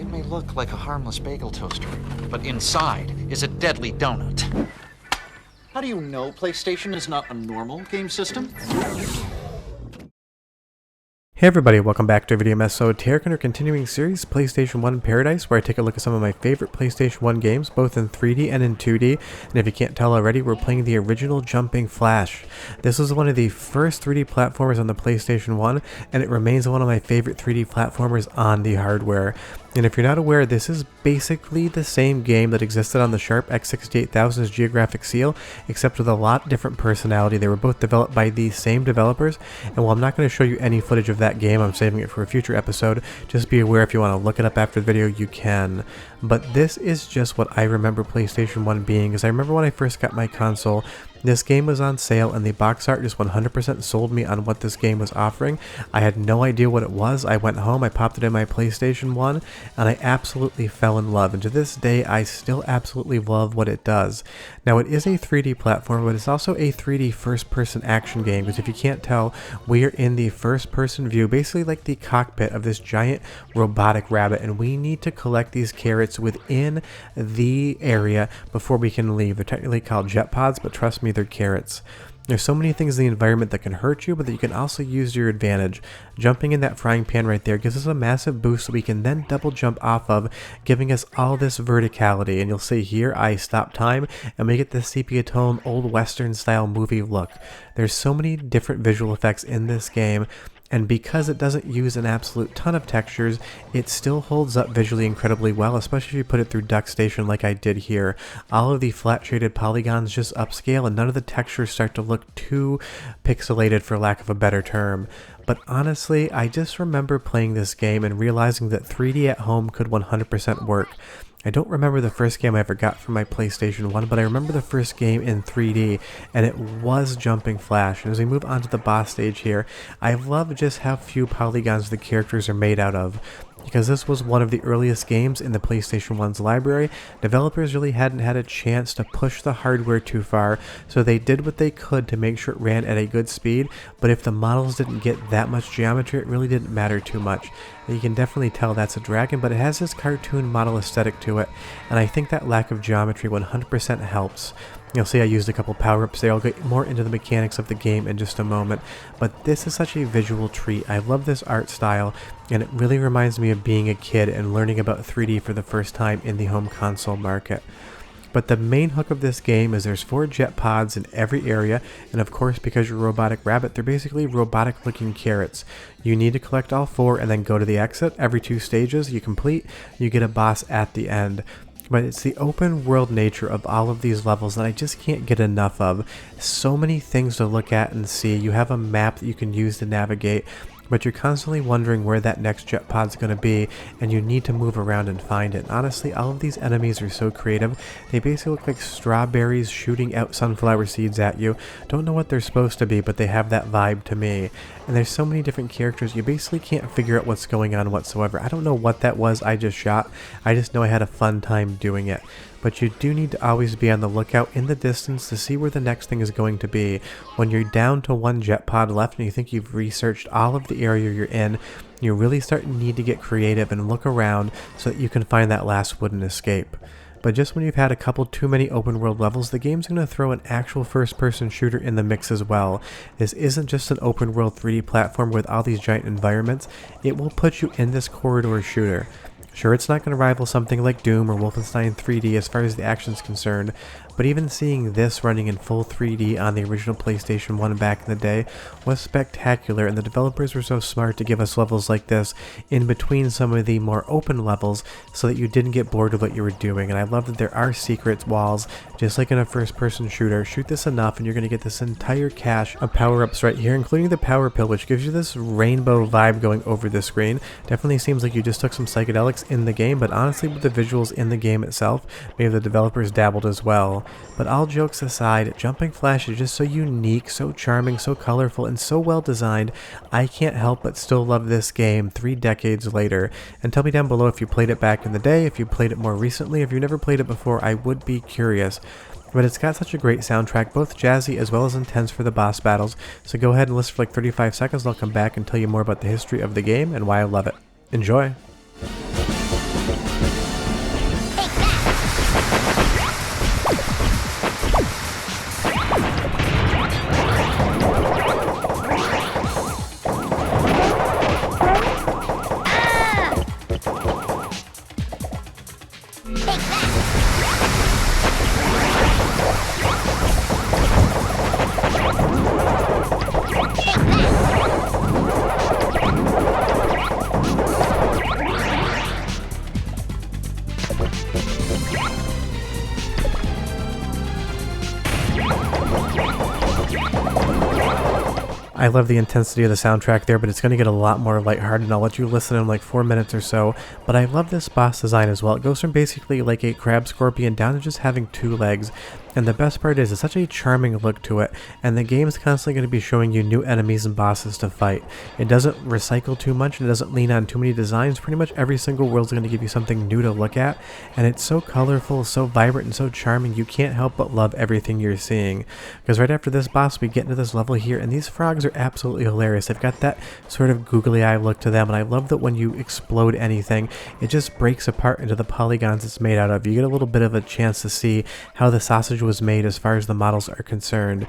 It may look like a harmless bagel toaster, but inside is a deadly donut. How do you know PlayStation is not a normal game system? Hey everybody, welcome back to Game Esoterica and our continuing series, PlayStation 1 Paradise, where I take a look at some of my favorite PlayStation 1 games, both in 3D and in 2D, and if you can't tell already, we're playing the original Jumping Flash. This was one of the first 3D platformers on the PlayStation 1, and it remains one of my favorite 3D platformers on the hardware. And if you're not aware, this is basically the same game that existed on the Sharp X68000's Geographic Seal, except with a lot different personality. They were both developed by the same developers, and while I'm not going to show you any footage of that game, I'm saving it for a future episode. Just be aware if you want to look it up after the video, you can. But this is just what I remember PlayStation 1 being, because I remember when I first got my console, this game was on sale and the box art just 100% sold me on what this game was offering. I had no idea what it was. I went home, I popped it in my PlayStation 1, and I absolutely fell in love. And to this day, I still absolutely love what it does. Now, it is a 3D platform, but it's also a 3D first-person action game, because if you can't tell, we are in the first-person view, basically like the cockpit of this giant robotic rabbit, and we need to collect these carrots within the area before we can leave. They're technically called jet pods, but trust me, they're carrots. There's so many things in the environment that can hurt you, but that you can also use to your advantage. Jumping in that frying pan right there gives us a massive boost so we can then double jump off of, giving us all this verticality. And you'll see here, I stop time and we get this sepia tone, old western style movie look. There's so many different visual effects in this game, and because it doesn't use an absolute ton of textures, it still holds up visually incredibly well, especially if you put it through Duckstation like I did here. All of the flat shaded polygons just upscale and none of the textures start to look too pixelated, for lack of a better term. But honestly, I just remember playing this game and realizing that 3D at home could 100% work. I don't remember the first game I ever got from my PlayStation 1, but I remember the first game in 3D, and it was Jumping Flash. And as we move on to the boss stage here, I love just how few polygons the characters are made out of. Because this was one of the earliest games in the PlayStation 1's library, developers really hadn't had a chance to push the hardware too far, so they did what they could to make sure it ran at a good speed, but if the models didn't get that much geometry, it really didn't matter too much. And you can definitely tell that's a dragon, but it has this cartoon model aesthetic to it, and I think that lack of geometry 100% helps. You'll see I used a couple power-ups there. I'll get more into the mechanics of the game in just a moment, but this is such a visual treat. I love this art style, and it really reminds me of being a kid and learning about 3D for the first time in the home console market. But the main hook of this game is there's 4 jet pods in every area, and of course, because you're a robotic rabbit, they're basically robotic looking carrots. You need to collect all 4 and then go to the exit. Every 2 stages you complete, you get a boss at the end. But it's the open world nature of all of these levels that I just can't get enough of. So many things to look at and see. You have a map that you can use to navigate, but you're constantly wondering where that next jet pod's going to be, and you need to move around and find it. Honestly, all of these enemies are so creative. They basically look like strawberries shooting out sunflower seeds at you. Don't know what they're supposed to be, but they have that vibe to me. And there's so many different characters, you basically can't figure out what's going on whatsoever. I don't know what that was I just shot. I just know I had a fun time doing it. But you do need to always be on the lookout in the distance to see where the next thing is going to be. When you're down to 1 jet pod left and you think you've researched all of the area you're in, you really start to need to get creative and look around so that you can find that last wooden escape. But just when you've had a couple too many open world levels, the game's going to throw an actual first-person shooter in the mix as well. This isn't just an open world 3D platform with all these giant environments, it will put you in this corridor shooter. Sure, it's not going to rival something like Doom or Wolfenstein 3D as far as the action's concerned, but even seeing this running in full 3D on the original PlayStation 1 back in the day was spectacular, and the developers were so smart to give us levels like this in between some of the more open levels so that you didn't get bored with what you were doing. And I love that there are secret walls, just like in a first-person shooter. Shoot this enough and you're going to get this entire cache of power-ups right here, including the power pill, which gives you this rainbow vibe going over the screen. Definitely seems like you just took some psychedelics in the game, but honestly with the visuals in the game itself, maybe the developers dabbled as well. But all jokes aside, Jumping Flash is just so unique, so charming, so colorful, and so well designed. I can't help but still love this game 3 decades later. And tell me down below if you played it back in the day, if you played it more recently. If you've never played it before, I would be curious. But it's got such a great soundtrack, both jazzy as well as intense for the boss battles. So go ahead and listen for like 35 seconds, and I'll come back and tell you more about the history of the game and why I love it. Enjoy! I love the intensity of the soundtrack there, but it's going to get a lot more lighthearted, and I'll let you listen in like 4 minutes or so. But I love this boss design as well. It goes from basically like a crab scorpion down to just having 2 legs. And the best part is, it's such a charming look to it, and the game's constantly going to be showing you new enemies and bosses to fight. It doesn't recycle too much, and it doesn't lean on too many designs. Pretty much every single world's going to give you something new to look at, and it's so colorful, so vibrant, and so charming, you can't help but love everything you're seeing. Because right after this boss, we get into this level here, and these frogs are absolutely hilarious. They've got that sort of googly eye look to them, and I love that when you explode anything, it just breaks apart into the polygons it's made out of. You get a little bit of a chance to see how the sausage was made as far as the models are concerned.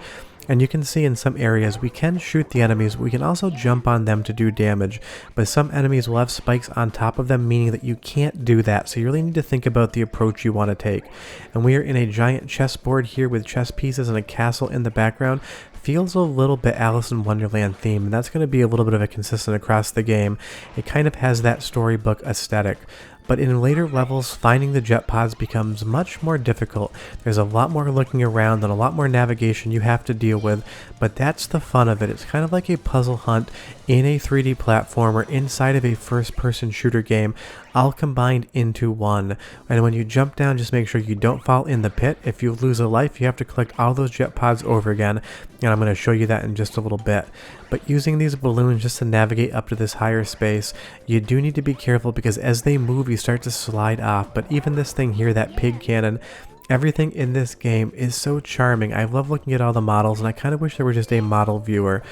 And you can see in some areas we can shoot the enemies, but we can also jump on them to do damage. But some enemies will have spikes on top of them, meaning that you can't do that. So you really need to think about the approach you want to take. And we are in a giant chessboard here with chess pieces and a castle in the background. Feels a little bit Alice in Wonderland theme, and that's going to be a little bit of a consistent across the game. It kind of has that storybook aesthetic. But in later levels, finding the jet pods becomes much more difficult. There's a lot more looking around and a lot more navigation you have to deal with, but that's the fun of it. It's kind of like a puzzle hunt in a 3D platformer inside of a first-person shooter game, all combined into one. And when you jump down, just make sure you don't fall in the pit. If you lose a life, you have to collect all those jet pods over again, and I'm going to show you that in just a little bit. But using these balloons just to navigate up to this higher space, you do need to be careful, because as they move, you start to slide off. But even this thing here, that pig cannon, everything in this game is so charming. I love looking at all the models, and I kind of wish there were just a model viewer.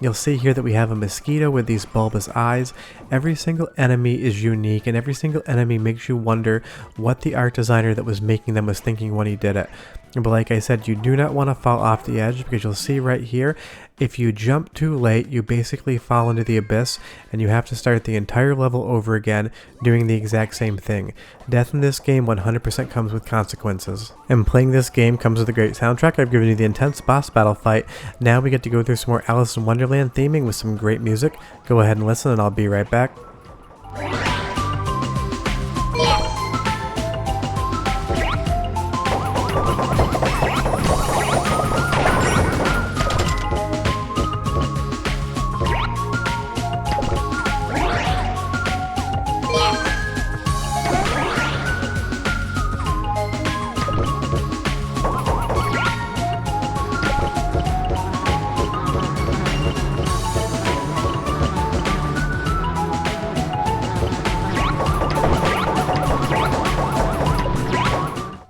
You'll see here that we have a mosquito with these bulbous eyes. Every single enemy is unique, and every single enemy makes you wonder what the art designer that was making them was thinking when he did it. But like I said, you do not want to fall off the edge, because you'll see right here, if you jump too late, you basically fall into the abyss, and you have to start the entire level over again, doing the exact same thing. Death in this game 100% comes with consequences. And playing this game comes with a great soundtrack. I've given you the intense boss battle fight. Now we get to go through some more Alice in Wonderland theming with some great music. Go ahead and listen, and I'll be right back.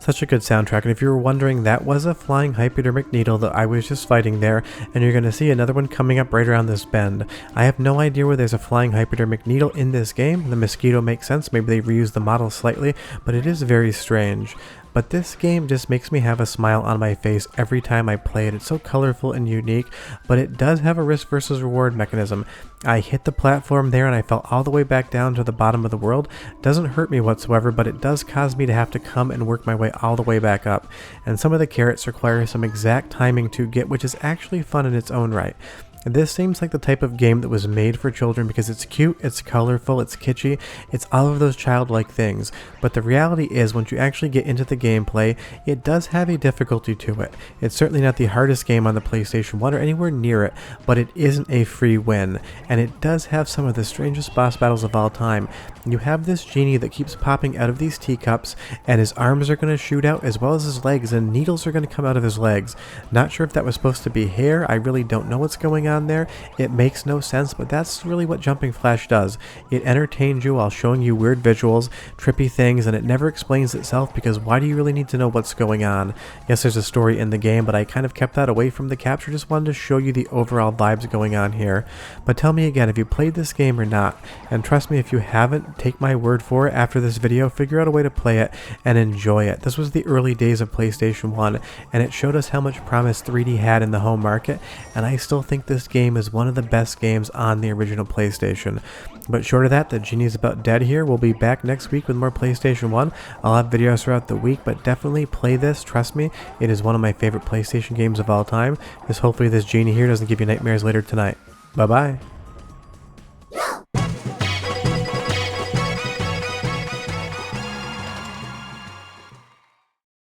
Such a good soundtrack, and if you were wondering, that was a flying hypodermic needle that I was just fighting there, and you're going to see another one coming up right around this bend. I have no idea where there's a flying hypodermic needle in this game. The mosquito makes sense, maybe they reused the model slightly, but it is very strange. But this game just makes me have a smile on my face every time I play it. It's so colorful and unique, but it does have a risk versus reward mechanism. I hit the platform there and I fell all the way back down to the bottom of the world. It doesn't hurt me whatsoever, but it does cause me to have to come and work my way all the way back up. And some of the carrots require some exact timing to get, which is actually fun in its own right. This seems like the type of game that was made for children, because it's cute, it's colorful, it's kitschy, it's all of those childlike things. But the reality is, once you actually get into the gameplay, it does have a difficulty to it. It's certainly not the hardest game on the PlayStation 1 or anywhere near it, but it isn't a free win. And it does have some of the strangest boss battles of all time. You have this genie that keeps popping out of these teacups, and his arms are going to shoot out as well as his legs, and needles are going to come out of his legs. Not sure if that was supposed to be hair. I really don't know what's going on there. It makes no sense, but that's really what Jumping Flash does. It entertains you while showing you weird visuals, trippy things, and it never explains itself, because why do you really need to know what's going on? Yes, there's a story in the game, but I kind of kept that away from the capture. Just wanted to show you the overall vibes going on here. But tell me again if you played this game or not, and trust me, if you haven't, take my word for it. After this video, figure out a way to play it and enjoy it. This was the early days of PlayStation 1, and it showed us how much promise 3D had in the home market, and I still think this game is one of the best games on the original PlayStation. But short of that, the genie's about dead here. We'll be back next week with more PlayStation 1. I'll have videos throughout the week, but definitely play this. Trust me, it is one of my favorite PlayStation games of all time. Hopefully this genie here doesn't give you nightmares later tonight. Bye-bye.